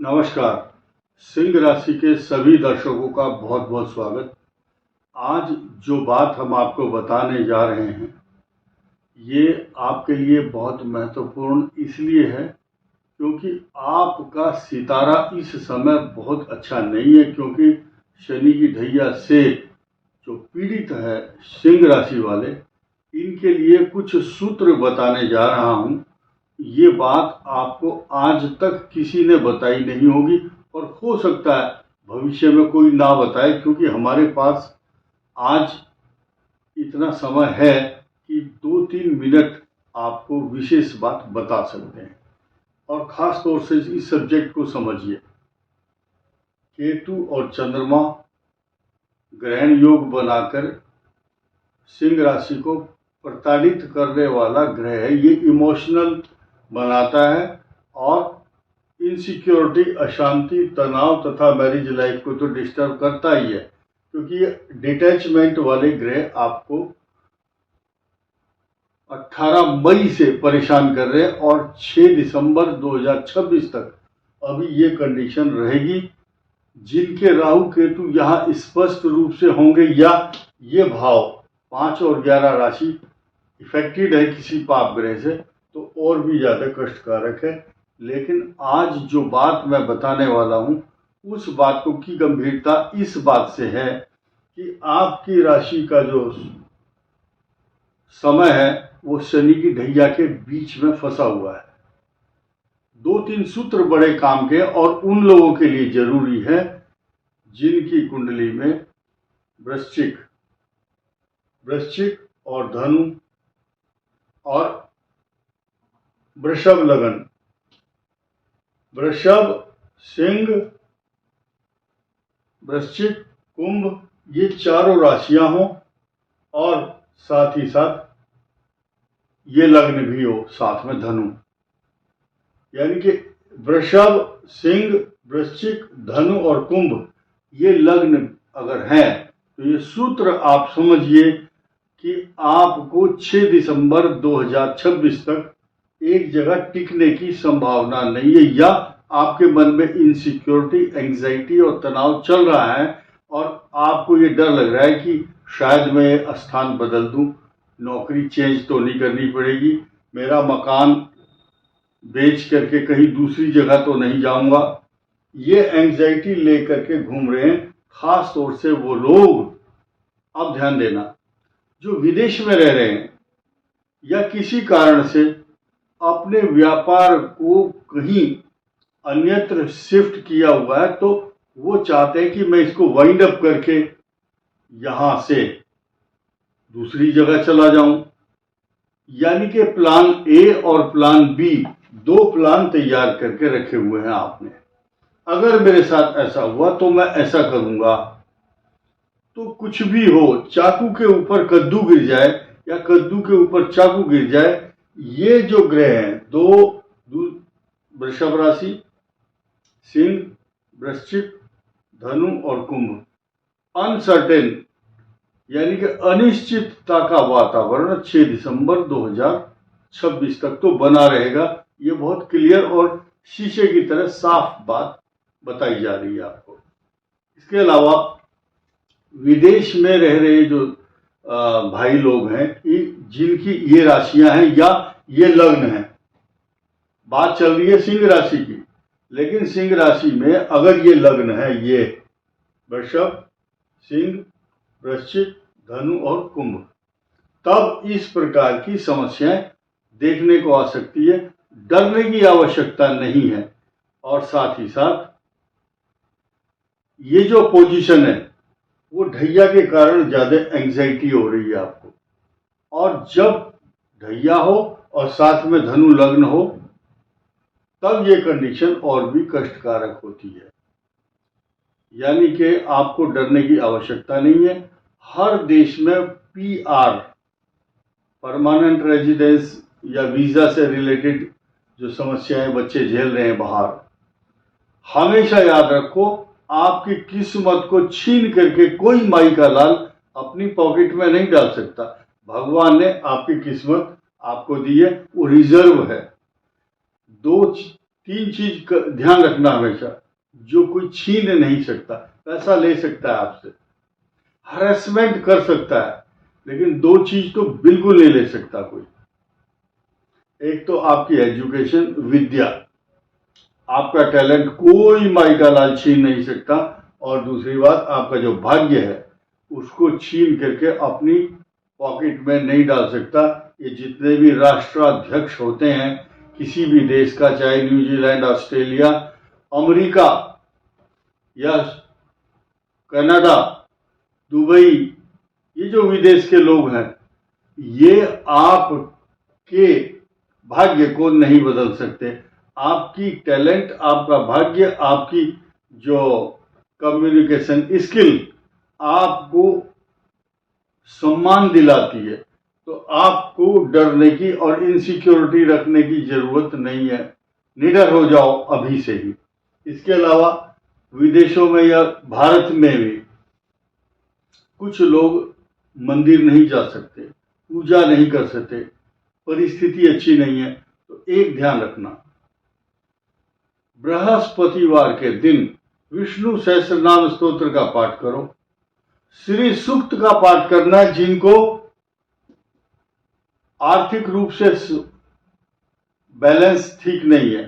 नमस्कार। सिंह राशि के सभी दर्शकों का बहुत बहुत स्वागत। आज जो बात हम आपको बताने जा रहे हैं ये आपके लिए बहुत महत्वपूर्ण इसलिए है क्योंकि आपका सितारा इस समय बहुत अच्छा नहीं है, क्योंकि शनि की ढैया से जो पीड़ित है सिंह राशि वाले, इनके लिए कुछ सूत्र बताने जा रहा हूँ। ये बात आपको आज तक किसी ने बताई नहीं होगी और हो सकता है भविष्य में कोई ना बताए, क्योंकि हमारे पास आज इतना समय है कि 2-3 मिनट आपको विशेष बात बता सकते हैं। और ख़ास तौर से इस सब्जेक्ट को समझिए। केतु और चंद्रमा ग्रहण योग बनाकर सिंह राशि को प्रताड़ित करने वाला ग्रह है। ये इमोशनल बनाता है और इनसिक्योरिटी, अशांति, तनाव तथा मैरिज लाइफ को तो डिस्टर्ब करता ही है, क्योंकि ये डिटैचमेंट वाले ग्रह आपको 18 मई से परेशान कर रहे हैं और 6 दिसंबर 2026 तक अभी ये कंडीशन रहेगी। जिनके राहु केतु यहाँ स्पष्ट रूप से होंगे या ये भाव 5 और 11 राशि इफेक्टेड है किसी पाप ग्रह से, तो और भी ज़्यादा कष्टकारक है। लेकिन आज जो बात मैं बताने वाला हूँ उस बात को की गंभीरता इस बात से है कि आपकी राशि का जो समय है वो शनि की ढैया के बीच में फंसा हुआ है। 2-3 सूत्र बड़े काम के और उन लोगों के लिए जरूरी है जिनकी कुंडली में वृश्चिक और धनु और वृषभ लगन, वृषभ, सिंह, वृश्चिक, कुंभ, ये चारों राशियां हों और साथ ही साथ ये लग्न भी हो साथ में धनु, यानी कि वृषभ, सिंह, वृश्चिक, धनु और कुंभ ये लग्न अगर हैं तो ये सूत्र आप समझिए कि आपको 6 दिसंबर 2026 तक एक जगह टिकने की संभावना नहीं है, या आपके मन में इनसिक्योरिटी, एंग्जाइटी और तनाव चल रहा है और आपको ये डर लग रहा है कि शायद मैं स्थान बदल दूं, नौकरी चेंज तो नहीं करनी पड़ेगी, मेरा मकान बेच करके कहीं दूसरी जगह तो नहीं जाऊंगा। ये एंग्जाइटी लेकर के घूम रहे हैं। खास तौर से वो लोग, अब ध्यान देना, जो विदेश में रह रहे हैं या किसी कारण से अपने व्यापार को कहीं अन्यत्र शिफ्ट किया हुआ है, तो वो चाहते हैं कि मैं इसको वाइंड अप करके यहां से दूसरी जगह चला जाऊं। यानी कि प्लान ए और प्लान बी, 2 प्लान तैयार करके रखे हुए हैं आपने। अगर मेरे साथ ऐसा हुआ तो मैं ऐसा करूंगा। तो कुछ भी हो, चाकू के ऊपर कद्दू गिर जाए या कद्दू के ऊपर चाकू गिर जाए, ये जो ग्रह हैं, 2 वृषभ राशि, सिंह, वृश्चिक, धनु और कुंभ, अनसर्टेन यानी कि अनिश्चितता का वातावरण 6 दिसंबर 2026 तक तो बना रहेगा। ये बहुत क्लियर और शीशे की तरह साफ बात बताई जा रही है आपको। इसके अलावा विदेश में रह रहे जो भाई लोग हैं, जिनकी ये राशियां हैं या ये लग्न हैं, बात चल रही है सिंह राशि की, लेकिन सिंह राशि में अगर ये लग्न है, ये वृषभ, सिंह, वृश्चिक, धनु और कुंभ, तब इस प्रकार की समस्याएं देखने को आ सकती है। डरने की आवश्यकता नहीं है। और साथ ही साथ ये जो पोजीशन है वो ढैया के कारण ज्यादा एंग्जाइटी हो रही है आपको, और जब ढैया हो और साथ में धनु लग्न हो तब ये कंडीशन और भी कष्टकारक होती है। यानी कि आपको डरने की आवश्यकता नहीं है। हर देश में पीआर, परमानेंट रेजिडेंस या वीजा से रिलेटेड जो समस्याएं बच्चे झेल रहे हैं बाहर, हमेशा याद रखो, आपकी किस्मत को छीन करके कोई माई का लाल अपनी पॉकेट में नहीं डाल सकता। भगवान ने आपकी किस्मत आपको दी है, वो रिजर्व है। 2 तीन चीज का ध्यान रखना हमेशा, जो कोई छीन नहीं सकता। पैसा ले सकता है आपसे, हरेसमेंट कर सकता है, लेकिन दो चीज तो बिल्कुल नहीं ले सकता कोई। एक तो आपकी एजुकेशन, विद्या, आपका टैलेंट कोई माई का लाल छीन नहीं सकता, और दूसरी बात आपका जो भाग्य है उसको छीन करके अपनी पॉकेट में नहीं डाल सकता। ये जितने भी राष्ट्राध्यक्ष होते हैं किसी भी देश का, चाहे न्यूजीलैंड, ऑस्ट्रेलिया, अमेरिका या कनाडा, दुबई, ये जो विदेश के लोग हैं, ये आपके भाग्य को नहीं बदल सकते। आपकी टैलेंट, आपका भाग्य, आपकी जो कम्युनिकेशन स्किल आपको सम्मान दिलाती है, तो आपको डरने की और इनसिक्योरिटी रखने की जरूरत नहीं है। निडर हो जाओ अभी से ही। इसके अलावा विदेशों में या भारत में भी कुछ लोग मंदिर नहीं जा सकते, पूजा नहीं कर सकते, परिस्थिति अच्छी नहीं है, तो एक ध्यान रखना, बृहस्पतिवार के दिन विष्णु सहस्त्रनाम स्तोत्र का पाठ करो। श्री सूक्त का पाठ करना। जिनको आर्थिक रूप से बैलेंस ठीक नहीं है,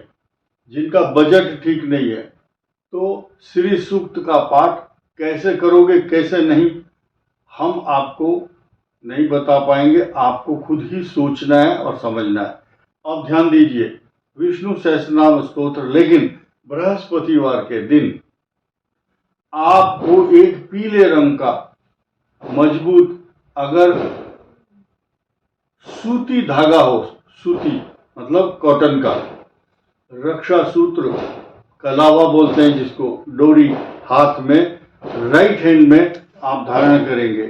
जिनका बजट ठीक नहीं है, तो श्री सूक्त का पाठ कैसे करोगे, कैसे नहीं, हम आपको नहीं बता पाएंगे। आपको खुद ही सोचना है और समझना है। अब ध्यान दीजिए, विष्णु सहस्त्रनाम स्तोत्र, लेकिन बृहस्पतिवार के दिन आपको एक पीले रंग का मजबूत, अगर सूती धागा हो, सूती मतलब कॉटन का, रक्षा सूत्र, कलावा बोलते हैं जिसको, डोरी हाथ में, राइट हैंड में आप धारण करेंगे।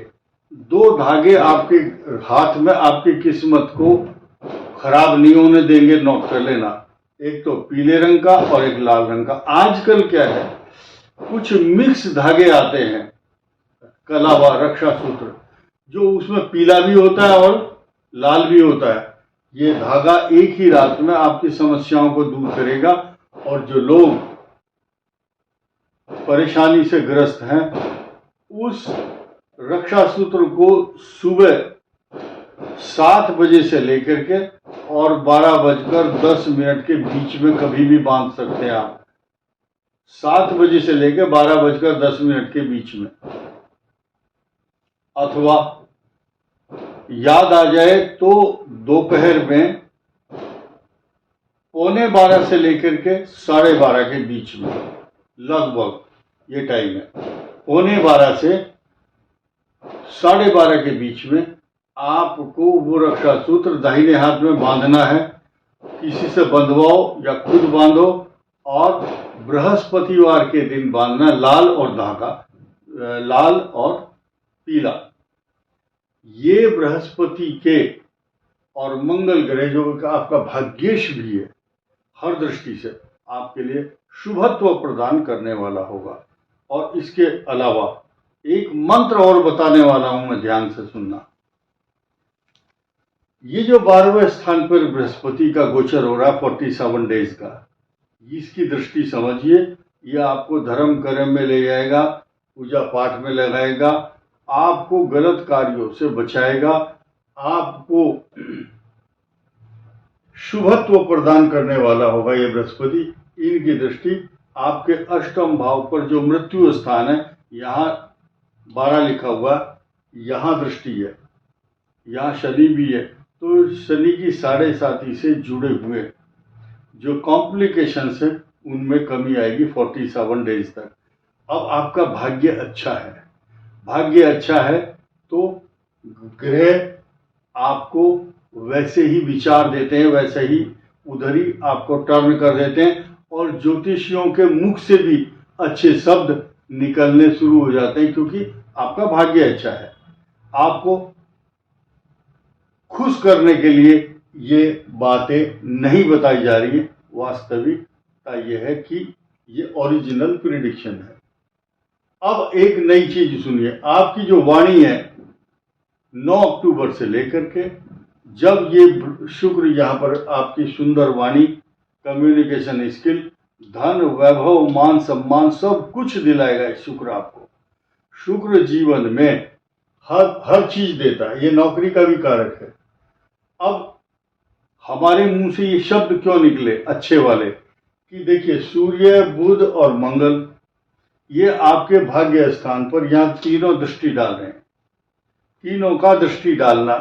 दो धागे आपके हाथ में आपकी किस्मत को खराब नहीं होने देंगे, नोट कर लेना। एक तो पीले रंग का और एक लाल रंग का। आजकल क्या है, कुछ मिक्स धागे आते हैं, कलावा, रक्षा सूत्र, जो उसमें पीला भी होता है और लाल भी होता है। ये धागा एक ही रात में आपकी समस्याओं को दूर करेगा। और जो लोग परेशानी से ग्रस्त हैं, उस रक्षा सूत्र को सुबह 7 बजे से लेकर के और 12:10 के बीच में कभी भी बांध सकते हैं आप। 7 बजे से लेकर 12:10 के बीच में, अथवा याद आ जाए तो दोपहर में 11:15 से लेकर के 12:30 के बीच में, लगभग ये टाइम है। 11:15 से 12:30 के बीच में आपको वो रक्षा सूत्र दाहिने हाथ में बांधना है। किसी से बंधवाओ या खुद बांधो, और बृहस्पतिवार के दिन बांधना। लाल और धागा, लाल और पीला, ये बृहस्पति के और मंगल ग्रह जो आपका भाग्येश भी है, हर दृष्टि से आपके लिए शुभत्व प्रदान करने वाला होगा। और इसके अलावा एक मंत्र और बताने वाला हूं मैं, ध्यान से सुनना। ये जो 12वें स्थान पर बृहस्पति का गोचर हो रहा है 47 डेज का, इसकी दृष्टि समझिए। ये आपको धर्म कर्म में ले जाएगा, पूजा पाठ में लगाएगा, आपको गलत कार्यों से बचाएगा, आपको शुभत्व प्रदान करने वाला होगा ये बृहस्पति। इनकी दृष्टि आपके अष्टम भाव पर, जो मृत्यु स्थान है, यहाँ 12 लिखा हुआ, यहाँ दृष्टि है, यहाँ शनि भी है। तो शनि की 7.5 से जुड़े हुए जो कॉम्प्लिकेशंस है उनमें कमी आएगी 47 डेज तक। अब आपका भाग्य अच्छा है, भाग्य अच्छा है तो ग्रह आपको वैसे ही विचार देते हैं, वैसे ही उधर ही आपको टर्न कर देते हैं, और ज्योतिषियों के मुख से भी अच्छे शब्द निकलने शुरू हो जाते हैं, क्योंकि आपका भाग्य अच्छा है। आपको खुश करने के लिए ये बातें नहीं बताई जा रही है, वास्तविकता यह है कि ये ओरिजिनल प्रिडिक्शन है। अब एक नई चीज सुनिए, आपकी जो वाणी है 9 अक्टूबर से लेकर के, जब ये शुक्र यहाँ पर आपकी सुंदर वाणी कम्युनिकेशन स्किल, धन, वैभव, मान सम्मान सब कुछ दिलाएगा शुक्र आपको। शुक्र जीवन में हर चीज देता है, ये नौकरी का भी कारक है। अब हमारे मुंह से ये शब्द क्यों निकले अच्छे वाले कि देखिए सूर्य, बुध और मंगल ये आपके भाग्य स्थान पर यहाँ तीनों दृष्टि डाल रहे हैं। तीनों का दृष्टि डालना,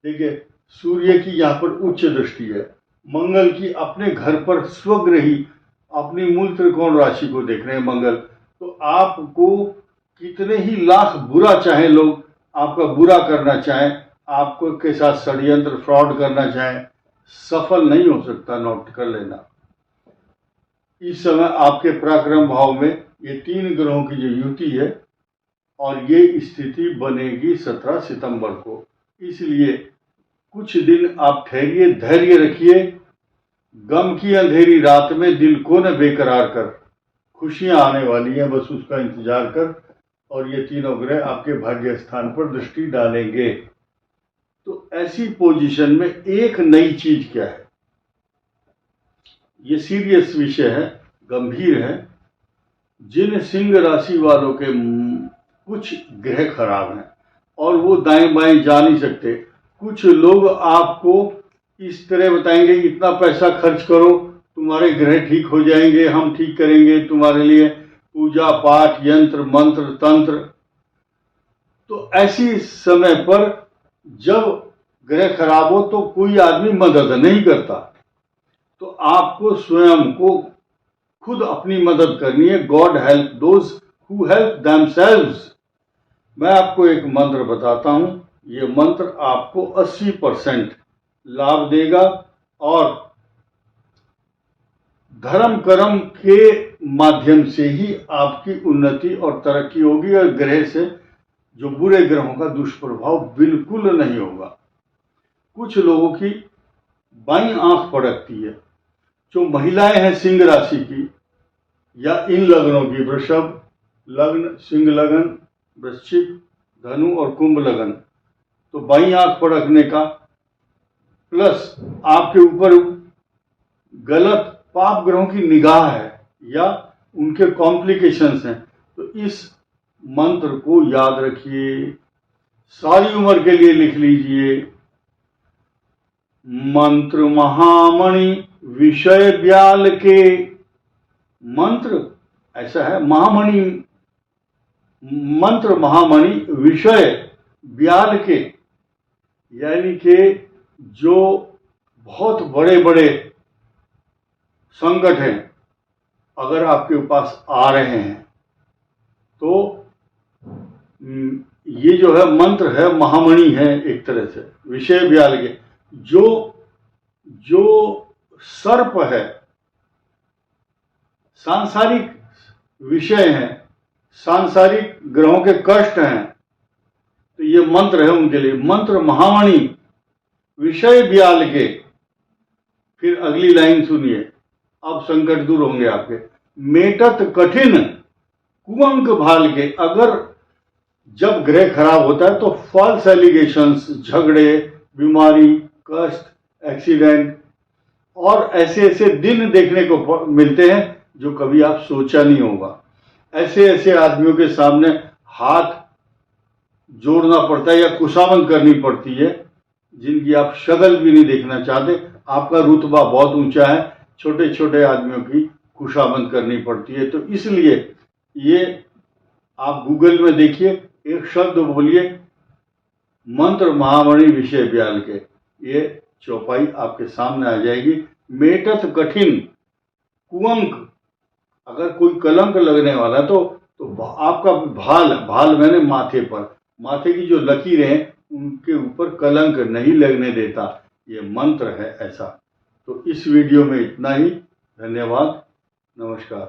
देखिए सूर्य की यहाँ पर उच्च दृष्टि है, मंगल की अपने घर पर स्वग्रही अपनी मूल त्रिकोण राशि को देख रहे हैं मंगल। तो आपको कितने ही लाख बुरा चाहे लोग, आपका बुरा करना चाहें, आपको के साथ षड्यंत्र फ्रॉड करना चाहें, सफल नहीं हो सकता। नोट कर लेना, इस समय आपके पराक्रम भाव में ये 3 ग्रहों की जो युति है और ये स्थिति बनेगी 17 सितंबर को। इसलिए कुछ दिन आप ठहरिए, धैर्य रखिए। गम की अंधेरी रात में दिल को न बेकरार कर, खुशियां आने वाली हैं, बस उसका इंतजार कर। और ये तीनों ग्रह आपके भाग्य स्थान पर दृष्टि डालेंगे। तो ऐसी पोजीशन में एक नई चीज क्या है, ये सीरियस विषय है, गंभीर है। जिन सिंह राशि वालों के कुछ ग्रह खराब हैं और वो दाएं बाएं जा नहीं सकते, कुछ लोग आपको इस तरह बताएंगे इतना पैसा खर्च करो तुम्हारे ग्रह ठीक हो जाएंगे, हम ठीक करेंगे तुम्हारे लिए पूजा पाठ, यंत्र मंत्र तंत्र। तो ऐसी समय पर जब ग्रह खराब हो तो कोई आदमी मदद नहीं करता, तो आपको स्वयं को खुद अपनी मदद करनी है। God help those who help themselves. मैं आपको एक मंत्र बताता हूं, ये मंत्र आपको 80% लाभ देगा और धर्म कर्म के माध्यम से ही आपकी उन्नति और तरक्की होगी और ग्रह से जो बुरे ग्रहों का दुष्प्रभाव बिल्कुल नहीं होगा। कुछ लोगों की बाईं आंख फड़कती है, जो महिलाएं हैं सिंह राशि की या इन लग्नों की, वृषभ लग्न, सिंह लग्न, वृश्चिक, धनु और कुंभ लग्न, तो बाईं आंख फड़कने का प्लस आपके ऊपर गलत पाप ग्रहों की निगाह है या उनके कॉम्प्लिकेशंस हैं, तो इस मंत्र को याद रखिए, सारी उम्र के लिए लिख लीजिए। मंत्र महामणि विषय ब्याल के, मंत्र ऐसा है महामणि, मंत्र महामणि विषय ब्याल के, यानी कि जो बहुत बड़े बड़े संकट हैं अगर आपके पास आ रहे हैं तो ये जो है मंत्र है, महामणि है एक तरह से, विषय ब्याल के। जो सर्प है, सांसारिक विषय हैं, सांसारिक ग्रहों के कष्ट हैं, तो ये मंत्र है उनके लिए। मंत्र महामणि विषय ब्याल के। फिर अगली लाइन सुनिए, अब संकट दूर होंगे आपके। मेटत कठिन कुअंक भाल के। अगर जब ग्रह खराब होता है तो फॉल्स एलिगेशंस, झगड़े, बीमारी, कष्ट, एक्सीडेंट और ऐसे ऐसे दिन देखने को मिलते हैं जो कभी आप सोचा नहीं होगा। ऐसे ऐसे आदमियों के सामने हाथ जोड़ना पड़ता है या खुशामद करनी पड़ती है जिनकी आप शक्ल भी नहीं देखना चाहते। आपका रुतबा बहुत ऊंचा है, छोटे छोटे आदमियों की खुशामद करनी पड़ती है। तो इसलिए ये आप गूगल में देखिए, एक शब्द बोलिए मंत्र महामणि विषय ब्याल के, ये चौपाई आपके सामने आ जाएगी। मेटत कठिन कुअंक, अगर कोई कलंक लगने वाला तो आपका भाल मैंने माथे पर, माथे की जो लकीरें हैं उनके ऊपर कलंक नहीं लगने देता, ये मंत्र है ऐसा। तो इस वीडियो में इतना ही। धन्यवाद, नमस्कार।